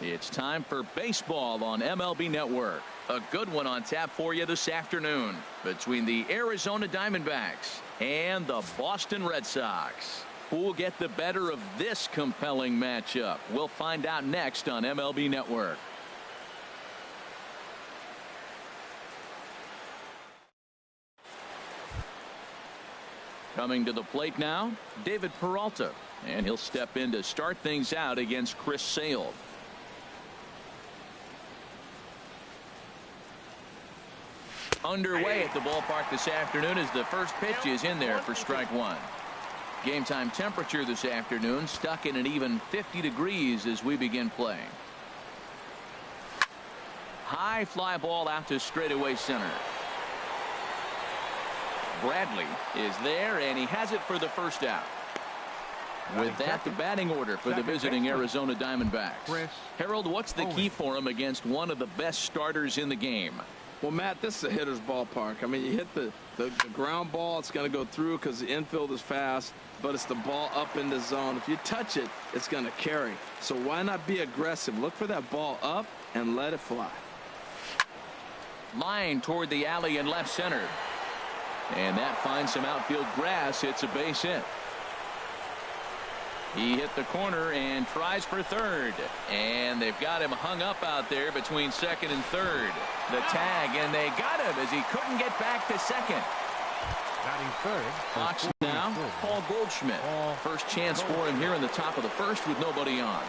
It's time for baseball on MLB Network. A good one on tap for you this afternoon between the Arizona Diamondbacks and the Boston Red Sox. Who will get the better of this compelling matchup? We'll find out next on MLB Network. Coming to the plate now, David Peralta, and he'll step in to start things out against Chris Sale. Underway at the ballpark this afternoon as the first pitch is in there for strike one. Game time temperature this afternoon stuck in an even 50 degrees as we begin playing. High fly ball out to straightaway center. Bradley is there, and he has it for the first out. With that, the batting order for the visiting Arizona Diamondbacks. Harold, what's the key for him against one of the best starters in the game? Well, Matt, this is a hitter's ballpark. I mean, you hit the ground ball, it's going to go through because the infield is fast, but it's the ball up in the zone. If you touch it, it's going to carry. So why not be aggressive? Look for that ball up and let it fly. Line toward the alley in left center. And that finds some outfield grass. It's a base hit. He hit the corner and tries for third. And they've got him hung up out there between second and third. The tag, and they got him as he couldn't get back to second. Batting third. Box now, Paul Goldschmidt. First chance for him here in the top of the first with nobody on.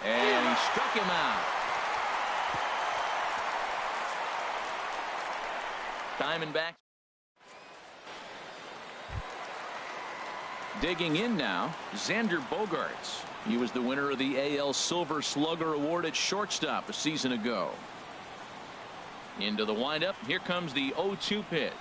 And he struck him out. Diamondbacks digging in now, Xander Bogaerts. He was the winner of the AL Silver Slugger Award at shortstop a season ago. Into the windup. Here comes the 0-2 pitch.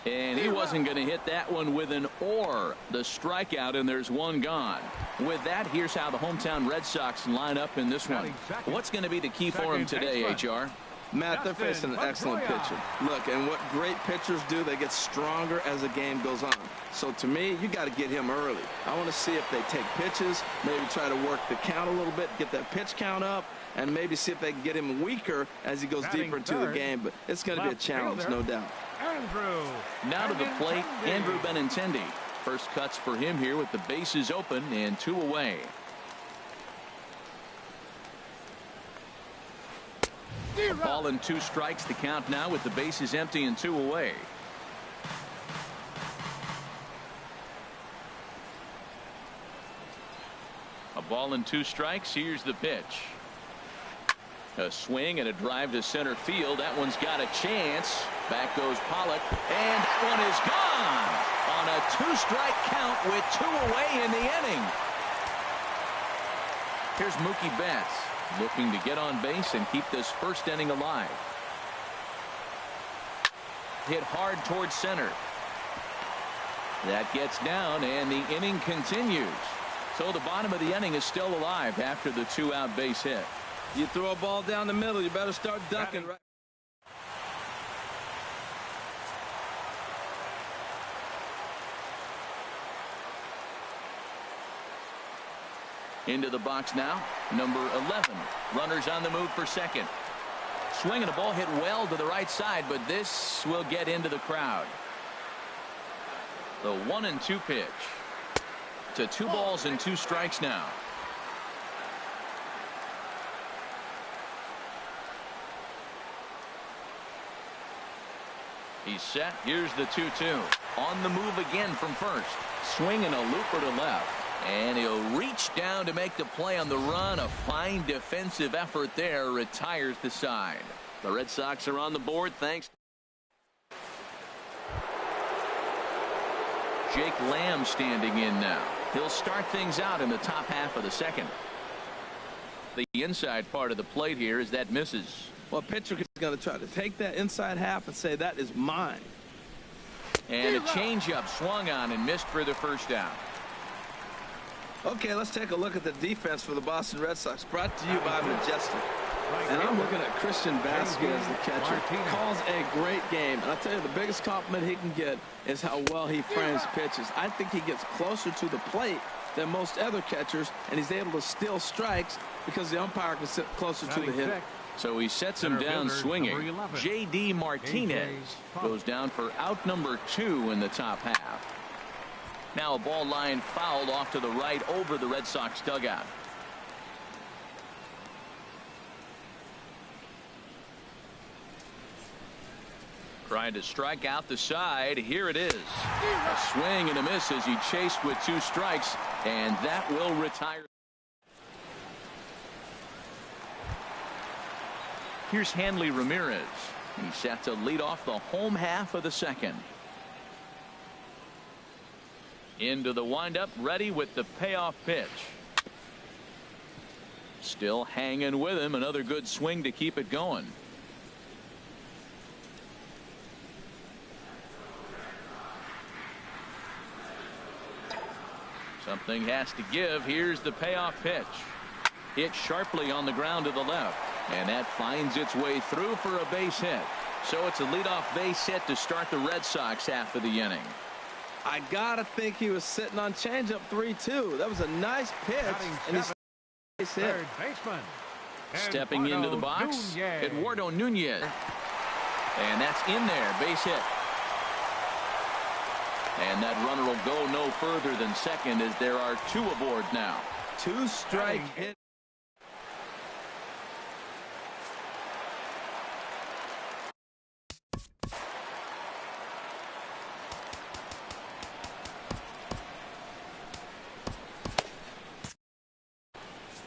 And he wasn't going to hit that one with an or. The strikeout, and there's one gone. With that, here's how the hometown Red Sox line up in this one. What's going to be the key for him today, HR? Matt, they're facing an excellent pitcher. Look, and what great pitchers do, they get stronger as the game goes on. So to me, you got to get him early. I want to see if they take pitches, maybe try to work the count a little bit, get that pitch count up, and maybe see if they can get him weaker as he goes deeper into the game. But it's going to be a challenge, no doubt. Now to the plate, Andrew Benintendi. First cuts for him here with the bases open and 2 away. A ball and 2 strikes, the count now with the bases empty and 2 away. A ball and 2 strikes. Here's the pitch. A swing and a drive to center field. That one's got a chance. Back goes Pollock, and that one is gone on a 2-strike count with 2 away in the inning. Here's Mookie Betts, looking to get on base and keep this first inning alive. Hit hard towards center. That gets down, and the inning continues. So the bottom of the inning is still alive after the 2-out base hit. You throw a ball down the middle, you better start ducking right. Into the box now, number 11. Runners on the move for second. Swinging a ball hit well to the right side, but this will get into the crowd. The 1-2 pitch. To 2 balls and 2 strikes now. He's set. Here's the 2-2. On the move again from first. Swinging a looper to left. And he'll reach down to make the play on the run. A fine defensive effort there. Retires the side. The Red Sox are on the board thanks. Jake Lamb standing in now. He'll start things out in the top half of the second. The inside part of the plate here is that misses. Well, pitcher is going to try to take that inside half and say that is mine. And a changeup swung on and missed for the first out. Okay, let's take a look at the defense for the Boston Red Sox. Brought to you by Majestic. And I'm looking at Christian Vasquez, the catcher. Calls a great game. And I tell you, the biggest compliment he can get is how well he frames pitches. I think he gets closer to the plate than most other catchers, and he's able to steal strikes because the umpire can sit closer to the hitter. So he sets him down swinging. J.D. Martinez goes down for out number 2 in the top half. Now a ball line fouled off to the right over the Red Sox dugout. Trying to strike out the side. Here it is. A swing and a miss as he chased with 2 strikes, and that will retire. Here's Hanley Ramirez. He's set to lead off the home half of the second. Into the windup, ready with the payoff pitch. Still hanging with him. Another good swing to keep it going. Something has to give. Here's the payoff pitch. Hit sharply on the ground to the left. And that finds its way through for a base hit. So it's a leadoff base hit to start the Red Sox half of the inning. I gotta think he was sitting on changeup 3-2. That was a nice pitch, and he's base hit. Third baseman. Stepping into the box, Eduardo Nunez. And that's in there, base hit. And that runner will go no further than second as there are 2 aboard now. 2-strike hit.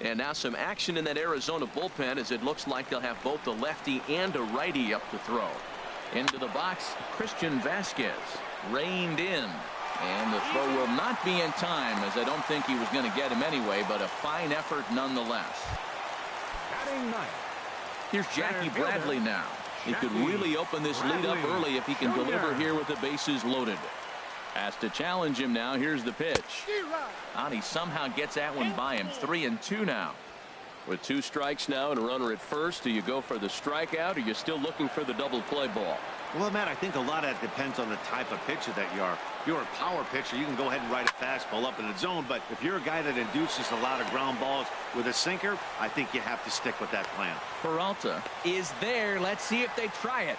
And now some action in that Arizona bullpen as it looks like they'll have both a lefty and a righty up to throw. Into the box, Christian Vasquez reined in. And the throw will not be in time, as I don't think he was going to get him anyway, but a fine effort nonetheless. Here's Jackie Bradley now. He could really open this lead up early if he can deliver here with the bases loaded. Has to challenge him now. Here's the pitch. And he somehow gets that one by him. 3-2 now. With 2 strikes now and a runner at first, do you go for the strikeout, or are you still looking for the double play ball? Well, Matt, I think a lot of that depends on the type of pitcher that you are. If you're a power pitcher, you can go ahead and ride a fastball up in the zone. But if you're a guy that induces a lot of ground balls with a sinker, I think you have to stick with that plan. Peralta is there. Let's see if they try it.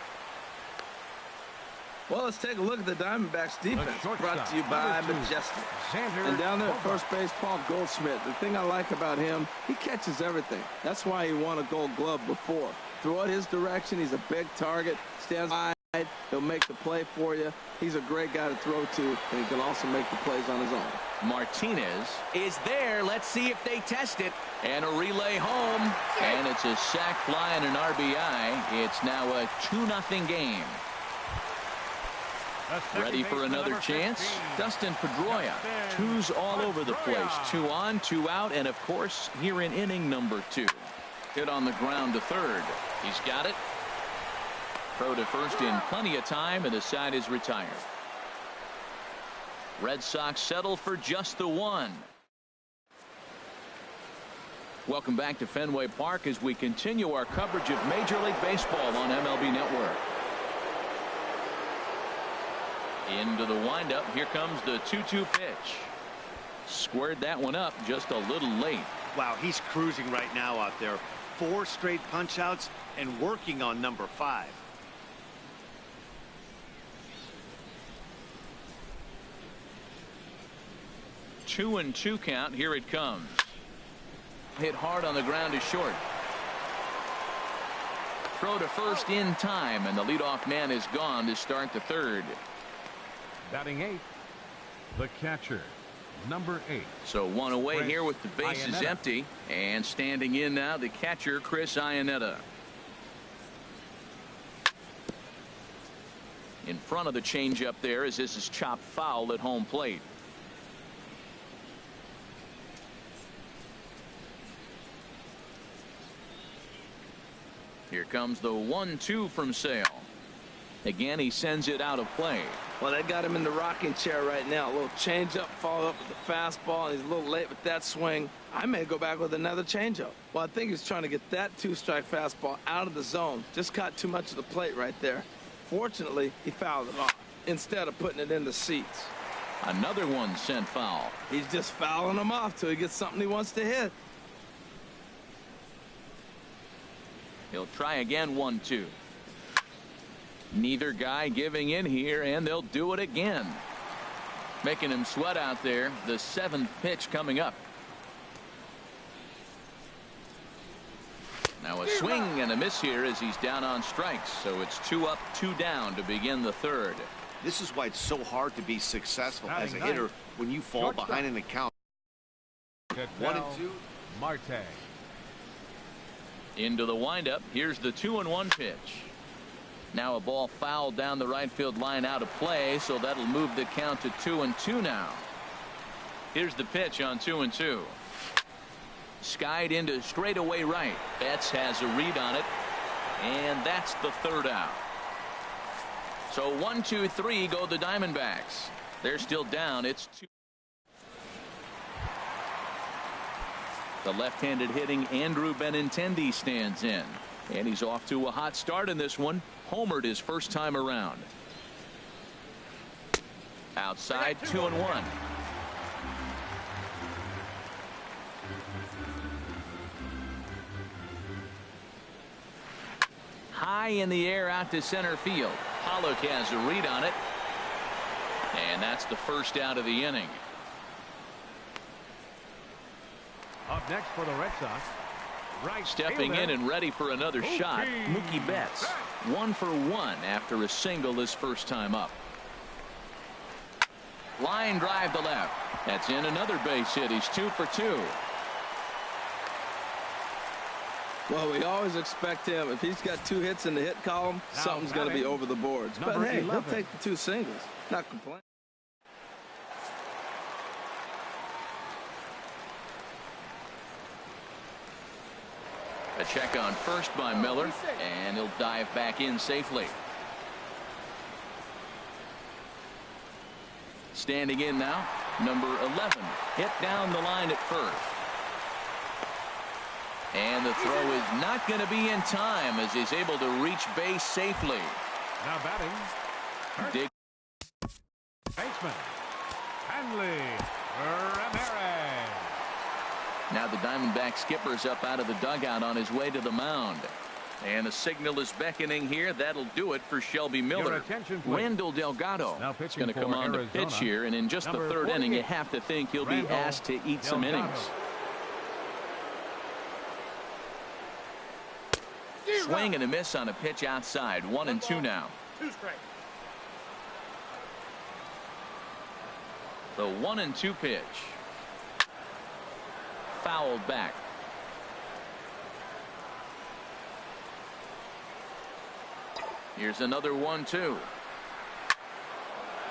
Well, let's take a look at the Diamondbacks defense, brought to you by Majestic. And down there at first base, Paul Goldschmidt. The thing I like about him, he catches everything. That's why he won a Gold Glove before. Throw it his direction. He's a big target. Stands wide. He'll make the play for you. He's a great guy to throw to, and he can also make the plays on his own. Martinez is there. Let's see if they test it. And a relay home. And it's a sac fly and an RBI. It's now a 2-0 game. Ready for another chance? Dustin Pedroia. 2s all over the place. 2 on, 2 out, and of course here in inning number 2. Hit on the ground to third. He's got it. Throw to first in plenty of time, and the side is retired. Red Sox settle for just the 1. Welcome back to Fenway Park as we continue our coverage of Major League Baseball on MLB Network. Into the windup. Here comes the 2-2 pitch. Squared that one up just a little late. Wow, he's cruising right now out there. 4 straight punch outs and working on number 5. Two and 2 count. Here it comes. Hit hard on the ground to short. Throw to first in time, and the leadoff man is gone to start the third. Batting 8th, the catcher, number 8. So 1 away here with the bases empty, and standing in now the catcher, Chris Iannetta. In front of the changeup there as this is chopped foul at home plate. Here comes the 1-2 from Sale. Again, he sends it out of play. Well, that got him in the rocking chair right now. A little changeup, follow up with the fastball, and he's a little late with that swing. I may go back with another changeup. Well, I think he's trying to get that two-strike fastball out of the zone. Just caught too much of the plate right there. Fortunately, he fouled it off instead of putting it in the seats. Another one sent foul. He's just fouling them off till he gets something he wants to hit. He'll try again, 1-2. Neither guy giving in here, and they'll do it again. Making him sweat out there. The 7th pitch coming up. Now a swing and a miss here as he's down on strikes. So it's 2 up, 2 down to begin the 3rd. This is why it's so hard to be successful as a hitter when you fall behind in the count. 1-2. Marte. Into the windup. Here's the 2-1 pitch. Now a ball fouled down the right field line out of play, so that'll move the count to 2-2 now. Here's the pitch on 2-2. Skied into straightaway right. Betts has a read on it, and that's the 3rd out. So 1-2-3 go the Diamondbacks. They're still down. It's 2. The left-handed hitting Andrew Benintendi stands in, and he's off to a hot start in this one. Homered his first time around. Outside, 2-1. High in the air out to center field. Pollock has a read on it, and that's the 1st out of the inning. Up next for the Red Sox, right stepping fielder, in and ready for another shot, Mookie Betts. 1 for 1 after a single his first time up. Line drive to left. That's in another base hit. He's 2 for 2. Well, we always expect him. If he's got 2 hits in the hit column, something's going to be over the boards. But hey, 11. he'll take the 2 singles. Not complaining. A check on first by Miller, and he'll dive back in safely. Standing in now, number 11, hit down the line at first. And the throw is not going to be in time as he's able to reach base safely. Now batting, Dig. baseman, Hanley Ramirez. Now the Diamondback skipper's up out of the dugout on his way to the mound. And the signal is beckoning here. That'll do it for Shelby Miller. Randall Delgado is going to come on to pitch here. And in just the 3rd inning, you have to think he'll be asked to eat some innings. Swing and a miss on a pitch outside. 1-2 now. 2 strikes. The 1-2 pitch. Fouled back. Here's another 1-2.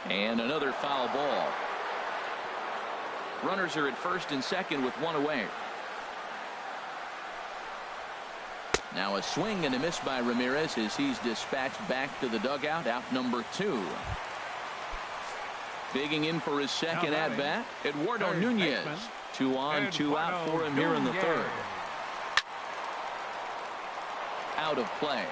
And another foul ball. Runners are at first and second with 1 away. Now a swing and a miss by Ramirez as he's dispatched back to the dugout, out number 2. Digging in for his second at bat, Eduardo Nunez. 2 on, 2 out for him here in the 3rd. Out of play.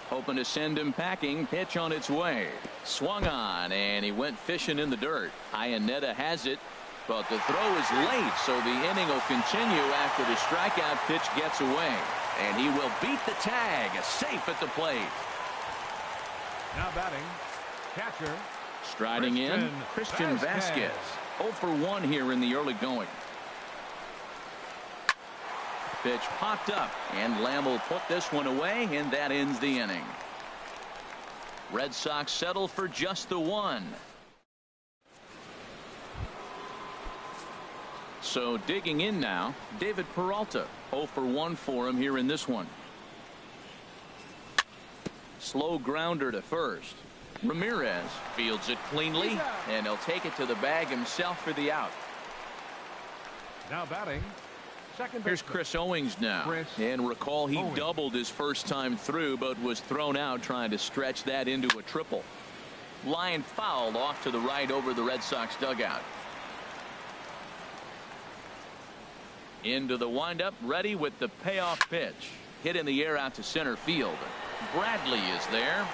Hoping to send him packing. Pitch on its way. Swung on, and he went fishing in the dirt. Iannetta has it, but the throw is late, so the inning will continue after the strikeout pitch gets away. And he will beat the tag, safe at the plate. Now batting, catcher. Striding in, Christian Vasquez. 0 for 1 here in the early going. Pitch popped up, and Lamb will put this one away, and that ends the inning. Red Sox settle for just the 1. So digging in now, David Peralta. 0 for 1 for him here in this one. Slow grounder to first. Ramirez fields it cleanly, and he'll take it to the bag himself for the out. Now batting, second Here's baseman. Chris Owings now. Chris and recall he Owings. doubled his first time through, but was thrown out trying to stretch that into a triple. Line foul off to the right over the Red Sox dugout. Into the windup, ready with the payoff pitch. Hit in the air out to center field. Bradley is there.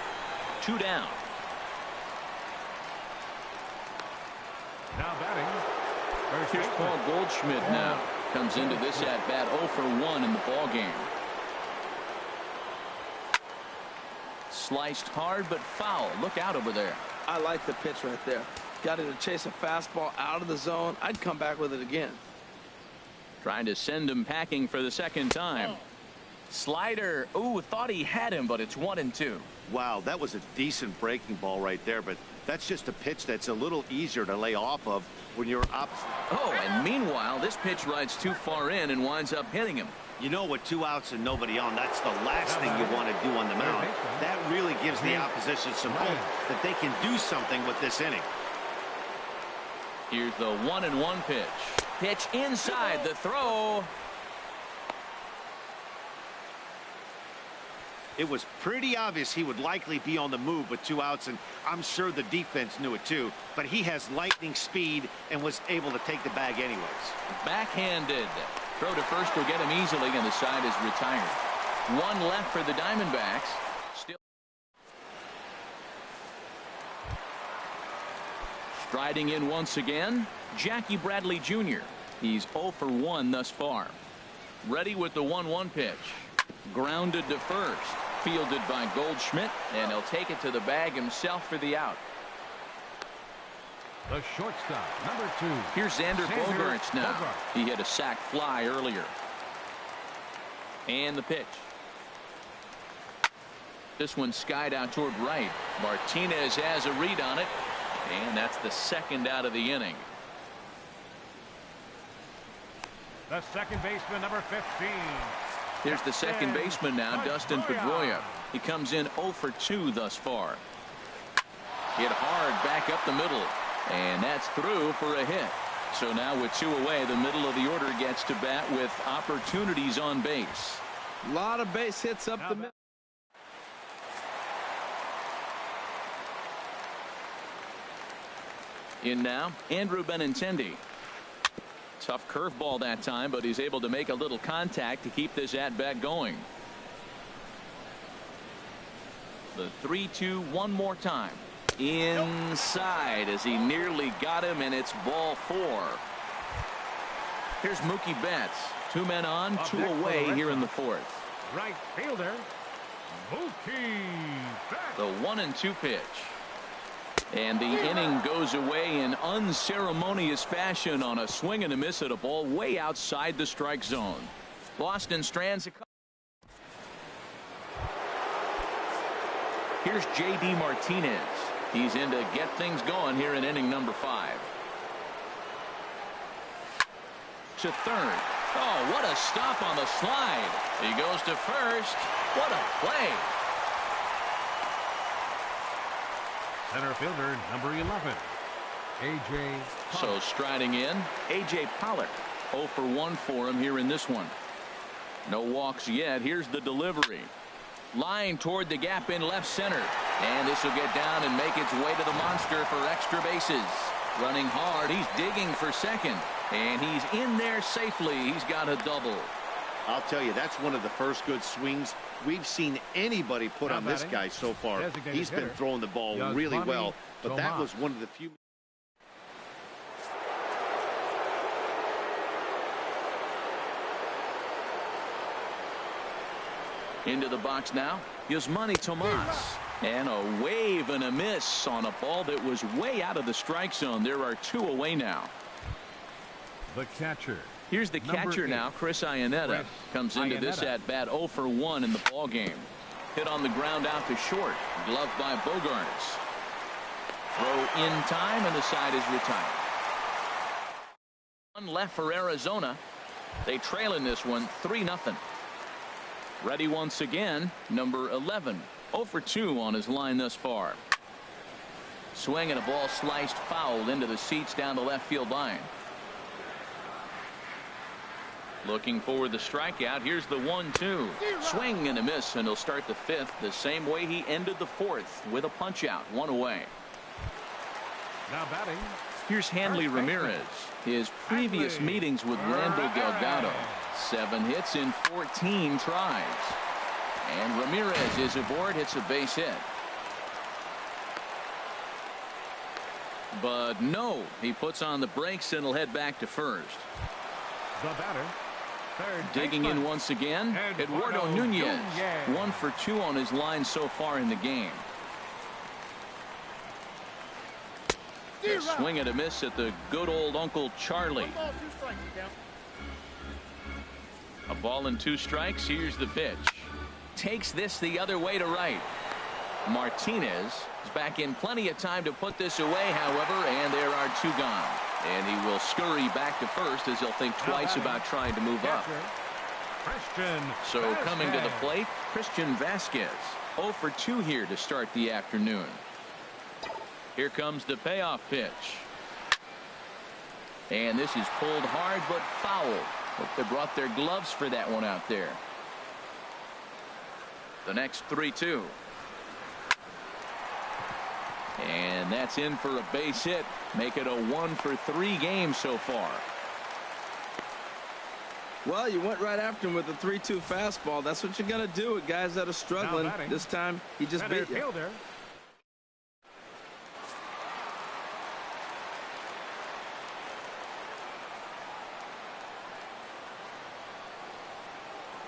2 down. Now batting. First Here's baseman. Paul Goldschmidt now. Comes into this at bat 0 for 1 in the ball game. Sliced hard but foul. Look out over there. I like the pitch right there. Got him to chase a fastball out of the zone. I'd come back with it again. Trying to send him packing for the second time. Slider. Ooh, thought he had him, but it's 1-2. Wow, that was a decent breaking ball right there, but that's just a pitch that's a little easier to lay off of when you're up. Oh, and meanwhile, this pitch rides too far in and winds up hitting him. You know, with 2 outs and nobody on, that's the last thing you want to do on the mound. That really gives the opposition some hope that they can do something with this inning. Here's the 1-1 pitch. Pitch inside the throw. It was pretty obvious he would likely be on the move with 2 outs, and I'm sure the defense knew it too, but he has lightning speed and was able to take the bag anyways. Backhanded. Throw to first will get him easily, and the side is retired. 1 left for the Diamondbacks. Still striding in once again, Jackie Bradley Jr. He's 0 for 1 thus far. Ready with the 1-1 pitch. Grounded to first. Fielded by Goldschmidt, and he'll take it to the bag himself for the out. The shortstop, number 2. Here's Xander Bogaerts now. Bogaerts. He hit a sac fly earlier. And the pitch. This one skied out toward right. Martinez has a read on it, and that's the second out of the inning. The second baseman, number 15. Here's the second baseman now, Dustin Pedroia. He comes in 0 for 2 thus far. Hit hard back up the middle, and that's through for a hit. So now with 2 away, the middle of the order gets to bat with opportunities on base. A lot of base hits up the middle. In now, Andrew Benintendi. Tough curveball that time, but he's able to make a little contact to keep this at-bat going. The 3-2 one more time. Inside as he nearly got him, and it's ball 4. Here's Mookie Betts. 2 men on, 2 away here in the 4th. Right fielder, Mookie Betts. The 1-2 pitch. And the inning goes away in unceremonious fashion on a swing and a miss at a ball way outside the strike zone. Boston strands a couple. Here's J.D. Martinez. He's in to get things going here in inning number 5. To third. Oh, what a stop on the slide. He goes to first. What a play. Center fielder, number 11, A.J. So striding in, A.J. Pollock. 0 for 1 for him here in this one. No walks yet. Here's the delivery. Line toward the gap in left center. And this will get down and make its way to the monster for extra bases. Running hard. He's digging for second. And he's in there safely. He's got a double. I'll tell you, that's one of the first good swings we've seen anybody put on this guy so far. He's been throwing the ball really well, but that was one of the few. Into the box now, Yasmani Tomas. And a wave and a miss on a ball that was way out of the strike zone. There are 2 away now. The catcher. Here's the catcher now, Chris Iannetta. Comes into this at bat 0 for 1 in the ball game. Hit on the ground out to short. Gloved by Bogaerts. Throw in time, and the side is retired. 1 left for Arizona. They trail in this one 3-0. Ready once again, number 11. 0 for 2 on his line thus far. Swing and a ball sliced foul into the seats down the left field line. Looking for the strikeout. Here's the 1-2. Swing and a miss, and he'll start the 5th the same way he ended the 4th with a punch out, 1 away. Now batting. Here's Hanley Ramirez. His previous meetings with Randall Delgado. 7 hits in 14 tries. And Ramirez is aboard, hits a base hit. But no, he puts on the brakes and he'll head back to first. The batter. Digging in once again, Eduardo Nunez. 1 for 2 on his line so far in the game. A swing and a miss at the good old Uncle Charlie. A ball and 2 strikes. Here's the pitch. Takes this the other way to right. Martinez is back in plenty of time to put this away, however, and there are 2 gone. And he will scurry back to first as he'll think twice about trying to move up. So coming to the plate, Christian Vasquez. 0 for 2 here to start the afternoon. Here comes the payoff pitch. And this is pulled hard but foul. Hope they brought their gloves for that one out there. The next 3-2. And that's in for a base hit. Make it a 1 for 3 game so far. Well, you went right after him with the 3-2 fastball. That's what you're going to do with guys that are struggling. This time, he just beat you. Fielder.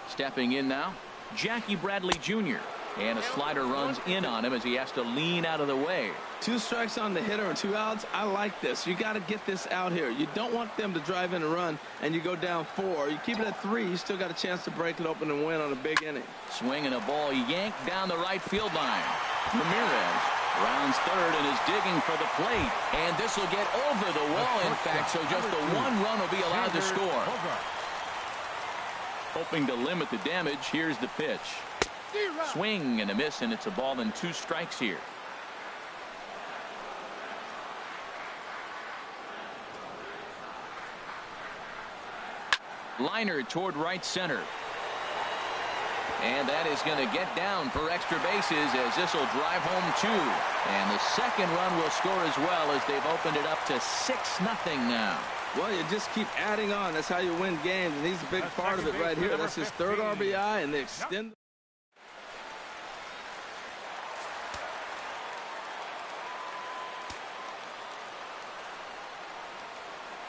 Stepping in now, Jackie Bradley Jr. And a slider runs in on him as he has to lean out of the way. 2 strikes on the hitter and 2 outs. I like this. You got to get this out here. You don't want them to drive in a run and you go down 4. You keep it at 3. You still got a chance to break it open and win on a big inning. Swing and a ball yanked down the right field line. Ramirez rounds third and is digging for the plate. And this will get over the wall, in fact, so just the 1 run will be allowed to score. Hoping to limit the damage, here's the pitch. Swing and a miss, and it's a ball and 2 strikes here. Liner toward right center. And that is going to get down for extra bases as this will drive home 2. And the second run will score as well as they've opened it up to 6-0 now. Well, you just keep adding on. That's how you win games, and he's a big part of it right here. That's his 3rd RBI, and they extend.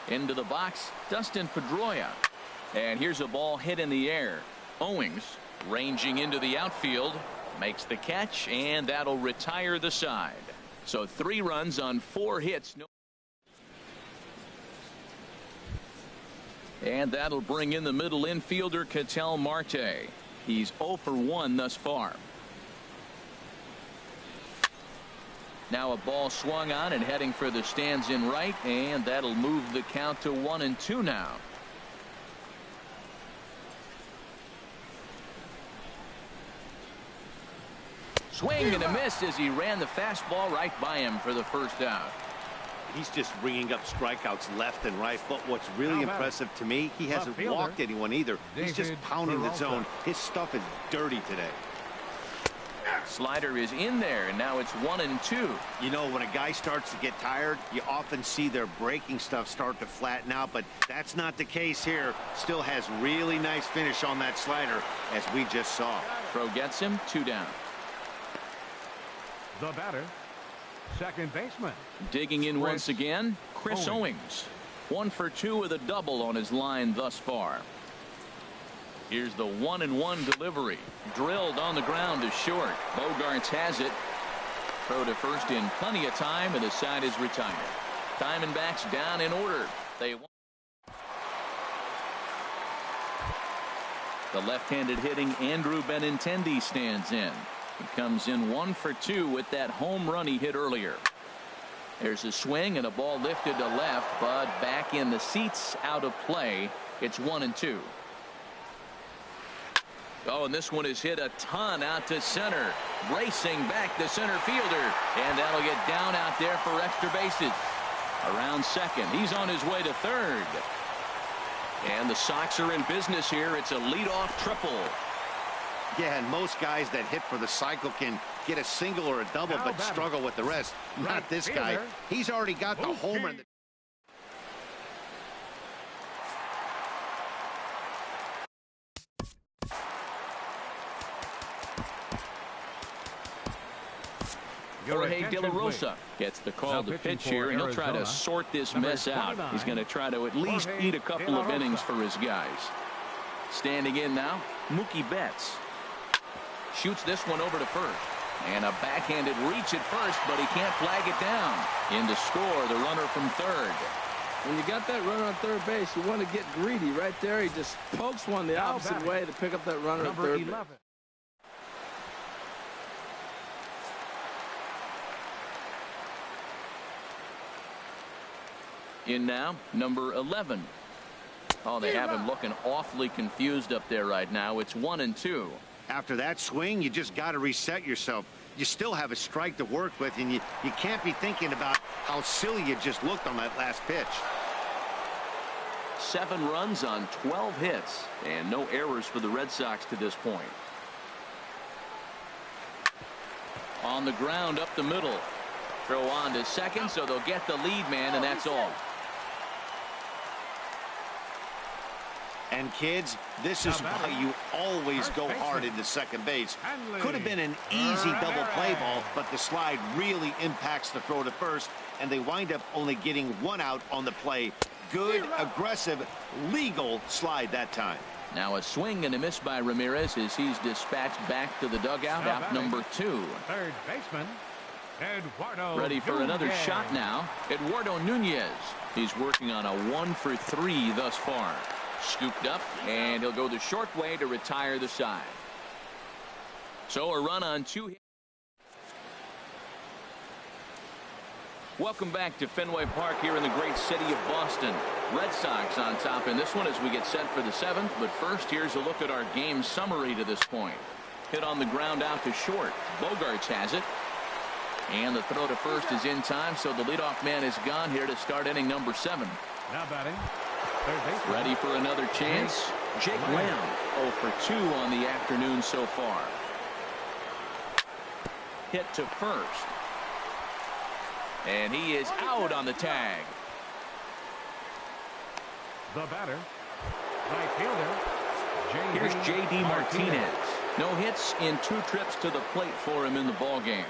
Into the box, Dustin Pedroia. And here's a ball hit in the air. Owings ranging into the outfield, makes the catch, and that'll retire the side. So 3 runs on 4 hits. And that'll bring in the middle infielder, Ketel Marte. He's 0 for 1 thus far. Now a ball swung on and heading for the stands in right, and that'll move the count to 1-2 now. Swing and a miss as he ran the fastball right by him for the first out. He's just ringing up strikeouts left and right. But what's really impressive to me, he hasn't walked anyone either. He's just pounding the zone. His stuff is dirty today. Slider is in there, and now it's 1-2. You know, when a guy starts to get tired, you often see their breaking stuff start to flatten out, but that's not the case here. Still has really nice finish on that slider, as we just saw. Throw gets him, 2 down. The batter, second baseman. Digging in once again, Chris Owings. 1 for 2 with a double on his line thus far. Here's the 1-1 delivery. Drilled on the ground to short. Bogarts has it. Throw to first in plenty of time, and the side is retired. Diamondbacks down in order. They won. The left-handed hitting Andrew Benintendi stands in. He comes in 1 for 2 with that home run he hit earlier. There's a swing and a ball lifted to left, but back in the seats, out of play. It's 1-2. Oh, and this one is hit a ton out to center. Racing back the center fielder. And that'll get down out there for extra bases. Around second. He's on his way to third. And the Sox are in business here. It's a leadoff triple. Yeah, and most guys that hit for the cycle can get a single or a double, but struggle with the rest. Not this guy. He's already got the homer. Jorge De La Rosa gets the call to pitch here, and he'll try to sort this mess out. He's going to try to at least eat a couple of innings for his guys. Standing in now, Mookie Betts. Shoots this one over to first. And a backhanded reach at first, but he can't flag it down. In to score, the runner from third. When you got that runner on third base, you want to get greedy. Right there, he just pokes one the opposite way to pick up that runner at third base. In now, number 11. Oh, they have him looking awfully confused up there right now. It's 1-2. After that swing, you just got to reset yourself. You still have a strike to work with, and you can't be thinking about how silly you just looked on that last pitch. 7 runs on 12 hits, and no errors for the Red Sox to this point. On the ground up the middle. Throw on to second, so they'll get the lead man, and that's all. And kids, this is why you always go hard into second base. Could have been an easy double play ball, but the slide really impacts the throw to first, and they wind up only getting 1 out on the play. Good, aggressive, legal slide that time. Now a swing and a miss by Ramirez as he's dispatched back to the dugout, out number 2. Third baseman, Eduardo. Ready for another shot now. Eduardo Nunez. He's working on a 1-for-3 thus far. Scooped up, and he'll go the short way to retire the side. So a run on 2 hits. Welcome back to Fenway Park here in the great city of Boston. Red Sox on top in this one as we get set for the 7th. But first, here's a look at our game summary to this point. Hit on the ground out to short. Bogarts has it. And the throw to first is in time, so the leadoff man is gone here to start inning number 7. Now batting. Ready for another chance. Jake Lamb 0-for-2 on the afternoon so far. Hit to first. And he is out on the tag. The batter, right fielder, here's J.D. Martinez. No hits in 2 trips to the plate for him in the ball game.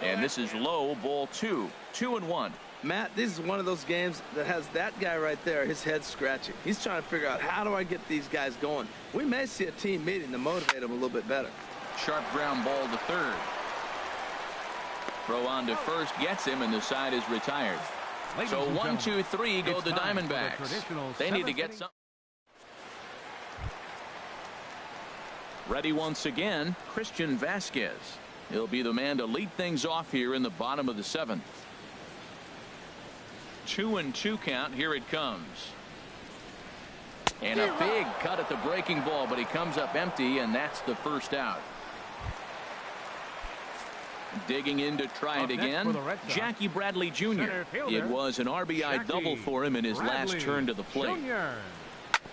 And this is low, ball 2. 2-1. Matt, this is one of those games that has that guy right there, his head scratching. He's trying to figure out, how do I get these guys going? We may see a team meeting to motivate them a little bit better. Sharp ground ball to third. Throw on to first, gets him, and the side is retired. So 1, 2, 3 go the Diamondbacks. They need to get something. Ready once again, Christian Vasquez. He'll be the man to lead things off here in the bottom of the 7th. 2-2 count. Here it comes. And a big cut at the breaking ball, but he comes up empty, and that's the first out. Digging in to try it again, Jackie Bradley Jr. It was an RBI double for him in his last turn to the plate.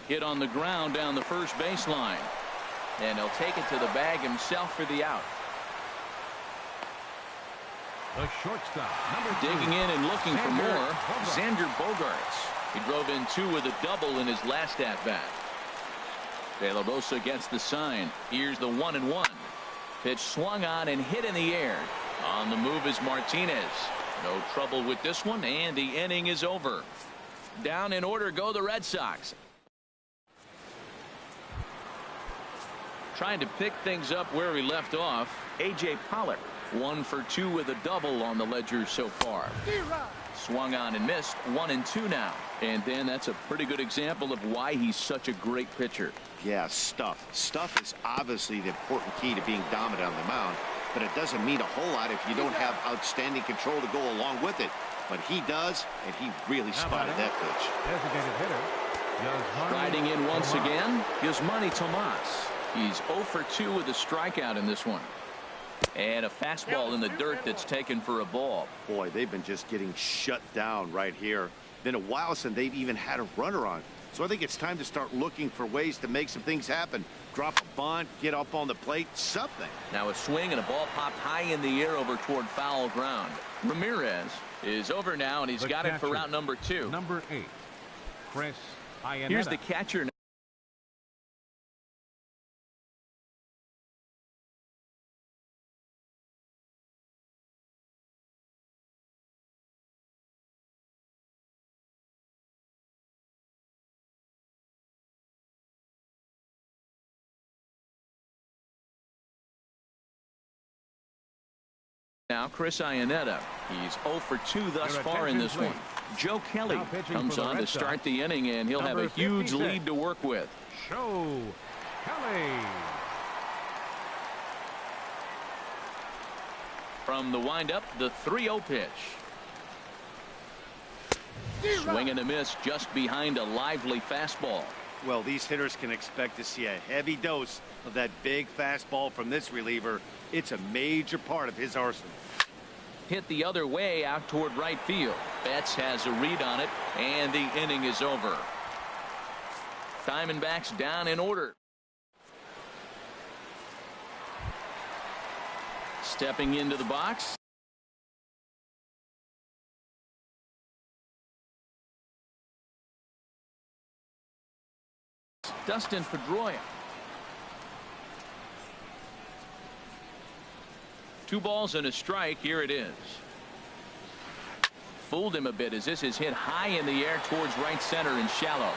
Hit on the ground down the first baseline. And he'll take it to the bag himself for the out. The shortstop, digging in and looking for more, Xander Bogarts. He drove in 2 with a double in his last at-bat. De La Rosa gets the sign. Here's the 1-1. Pitch swung on and hit in the air. On the move is Martinez. No trouble with this one, and the inning is over. Down in order go the Red Sox. Trying to pick things up where we left off, A.J. Pollock. 1-for-2 with a double on the ledger so far. Swung on and missed. 1-2 now. And then that's a pretty good example of why he's such a great pitcher. Yeah, stuff. Stuff is obviously the important key to being dominant on the mound, but it doesn't mean a whole lot if you don't have outstanding control to go along with it. But he does, and he really spotted that pitch. Designated hitter. Riding in once again, Yasmani Tomas. He's 0-for-2 with a strikeout in this one. And a fastball in the dirt that's taken for a ball. Boy, they've been just getting shut down right here. Been a while since they've even had a runner on. So I think it's time to start looking for ways to make some things happen. Drop a bunt, get up on the plate, something. Now a swing and a ball popped high in the air over toward foul ground. Ramirez is over now, and he's got it for route number 2. Number 8, Chris Iannetta. Here's the catcher. Now Chris Iannetta. He's 0 for 2 thus far in this one. Joe Kelly comes on to start the inning, and he'll have a huge lead to work with. Joe Kelly. From the windup, the 3-0 pitch. Swing and a miss just behind a lively fastball. Well, these hitters can expect to see a heavy dose of that big fastball from this reliever. It's a major part of his arsenal. Hit the other way out toward right field. Betts has a read on it, and the inning is over. Diamondbacks down in order. Stepping into the box. Dustin Pedroia. 2 balls and a strike. Here it is. Fooled him a bit as this is hit high in the air towards right center and shallow.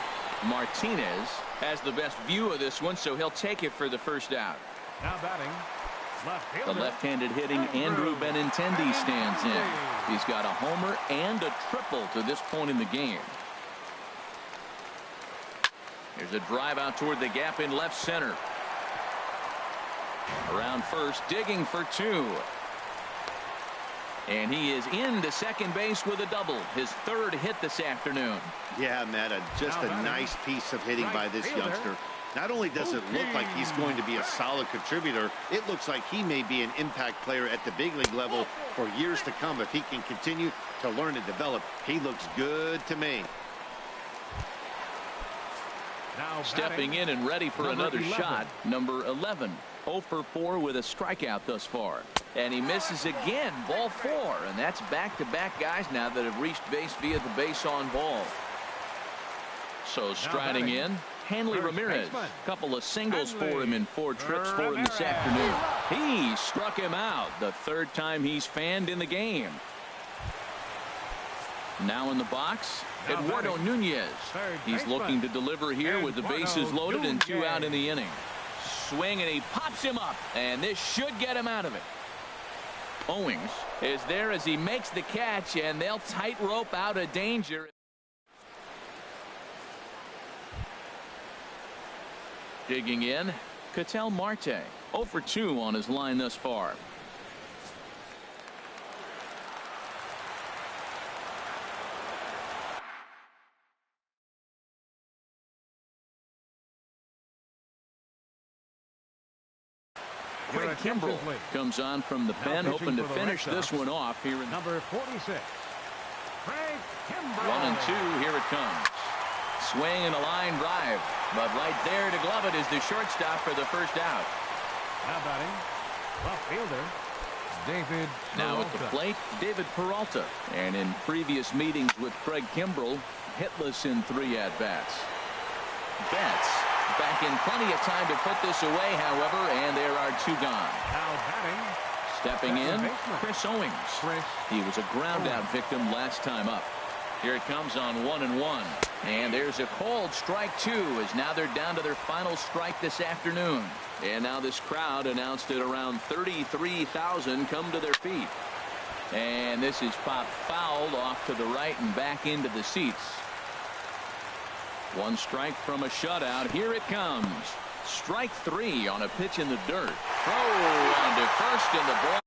Martinez has the best view of this one, so he'll take it for the first out. Now batting, left fielder. The left-handed hitting Andrew Benintendi stands in. He's got a homer and a triple to this point in the game. There's a drive out toward the gap in left center. Around first, digging for 2. And he is into second base with a double. His 3rd hit this afternoon. Yeah, Matt, just a nice piece of hitting by this youngster. Not only does it look like he's going to be a solid contributor, it looks like he may be an impact player at the big league level for years to come if he can continue to learn and develop. He looks good to me. Now stepping in and ready for another 11. Shot, number 11. 0 for 4 with a strikeout thus far. And he misses again. Ball 4. And that's back-to-back guys now that have reached base via the base on ball. So striding in, Hanley Ramirez. Couple of singles for him in 4 trips for him this afternoon. He struck him out. The 3rd time he's fanned in the game. Now in the box, Eduardo Nunez. He's looking to deliver here with the bases loaded and 2 out in the inning. Swing, and he pops him up, and this should get him out of it. Owings is there as he makes the catch, and they'll tightrope out of danger. Digging in, Ketel Marte. 0 for 2 on his line thus far. Craig Kimbrell comes on from the pen, hoping to finish this one off here in number 46. Craig Kimbrell. 1 and 2. Here it comes. Swing and a line drive, but right there to glove it is the shortstop for the first out. Now batting, left fielder David Peralta. Now at the plate, David Peralta, and in previous meetings with Craig Kimbrell, hitless in 3 at-bats. Betts back in plenty of time to put this away, however, and there are 2 gone. Now batting, stepping in, Chris Owings. He was a ground-out victim last time up. Here it comes on 1-1, and there's a called strike 2, as now they're down to their final strike this afternoon. And now this crowd announced at around 33,000 come to their feet. And this is popped fouled off to the right and back into the seats. 1 strike from a shutout. Here it comes. Strike 3 on a pitch in the dirt. Throw on to first, and the ball